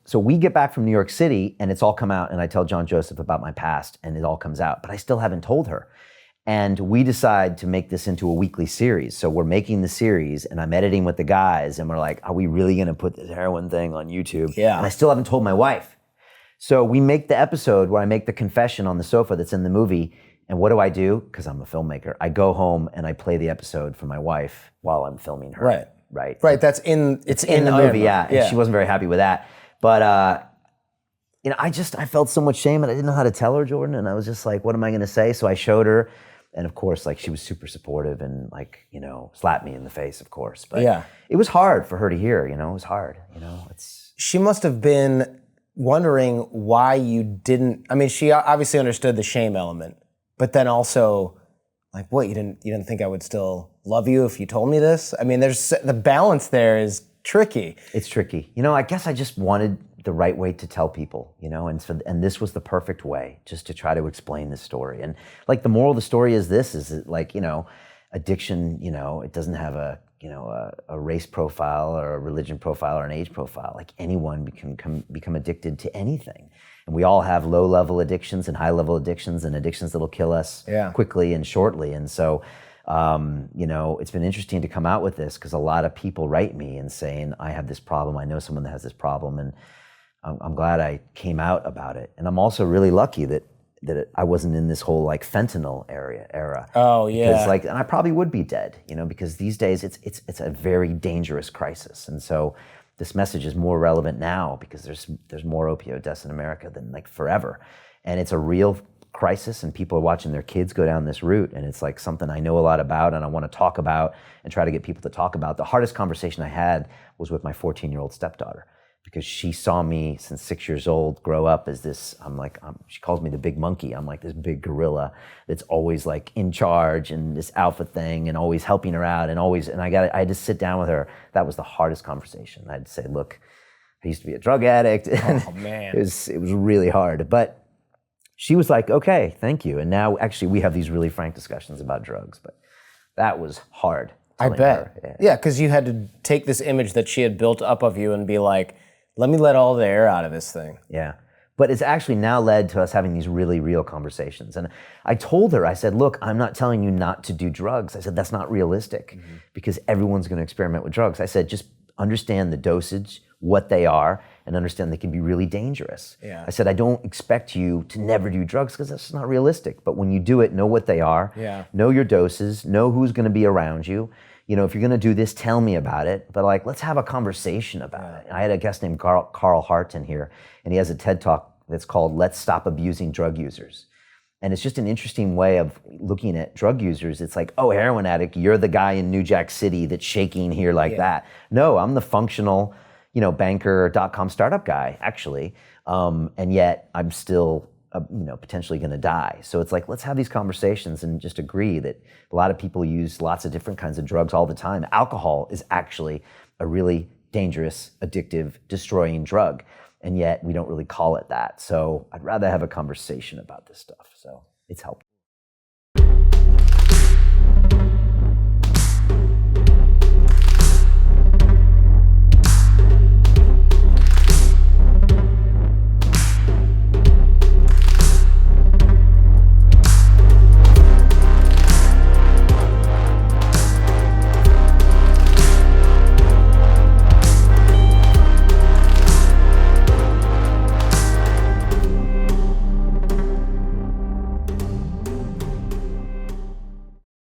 So we get back from New York City and it's all come out, and I tell John Joseph about my past and it all comes out, but I still haven't told her. And we decide to make this into a weekly series. So we're making the series and I'm editing with the guys and we're like, are we really gonna put this heroin thing on YouTube? Yeah. And I still haven't told my wife. So we make the episode where I make the confession on the sofa that's in the movie. And what do? Because I'm a filmmaker. I go home and I play the episode for my wife while I'm filming her. Right. Right. Right, it's in the movie, yeah. yeah. And she wasn't very happy with that. But you know, I felt so much shame and I didn't know how to tell her, Jordan. And I was just like, what am I gonna say? So I showed her. And of course, like she was super supportive and like, you know, slapped me in the face, of course. But yeah. It was hard for her to hear, you know, it was hard, you know. She must have been wondering why you didn't, I mean, she obviously understood the shame element, but then also like, what, you didn't think I would still love you if you told me this? I mean, there's the balance there is tricky. It's tricky. You know, I guess I just wanted the right way to tell people, you know, and this was the perfect way just to try to explain this story. And like the moral of the story is this, is that, like, you know, addiction, you know, it doesn't have a race profile or a religion profile or an age profile. Like anyone can become addicted to anything. And we all have low level addictions and high level addictions and addictions that'll kill us quickly and shortly. And so, you know, it's been interesting to come out with this because a lot of people write me and saying, I have this problem. I know someone that has this problem. And I'm glad I came out about it. And I'm also really lucky that I wasn't in this whole like fentanyl era. Oh yeah. Because like, and I probably would be dead, you know, because these days it's a very dangerous crisis. And so this message is more relevant now because there's more opioid deaths in America than like forever. And it's a real crisis and people are watching their kids go down this route. And it's like something I know a lot about and I want to talk about and try to get people to talk about. The hardest conversation I had was with my 14-year-old stepdaughter, because she saw me since 6 years old grow up as this, she calls me the big monkey. I'm like this big gorilla that's always like in charge and this alpha thing and always helping her out and I had to sit down with her. That was the hardest conversation. I had to say, look, I used to be a drug addict. Oh man. It was really hard, but she was like, okay, thank you. And now actually we have these really frank discussions about drugs, but that was hard. I bet. Yeah, because you had to take this image that she had built up of you and be like, let me let all the air out of this thing. Yeah. But it's actually now led to us having these really real conversations. And I told her, I said, look, I'm not telling you not to do drugs. I said, that's not realistic because everyone's going to experiment with drugs. I said, just understand the dosage, what they are, and understand they can be really dangerous. Yeah. I said, I don't expect you to never do drugs because that's not realistic. But when you do it, know what they are, know your doses, know who's going to be around you. You know, if you're gonna do this, tell me about it. But like, let's have a conversation about it. I had a guest named Carl Hart in here, and he has a TED Talk that's called Let's Stop Abusing Drug Users. And it's just an interesting way of looking at drug users. It's like, oh, heroin addict, you're the guy in New Jack City that's shaking here like that. No, I'm the functional, you know, banker, .com startup guy, actually. And yet I'm still you know, potentially going to die. So it's like, let's have these conversations and just agree that a lot of people use lots of different kinds of drugs all the time. Alcohol is actually a really dangerous, addictive, destroying drug. And yet we don't really call it that. So I'd rather have a conversation about this stuff. So it's helpful.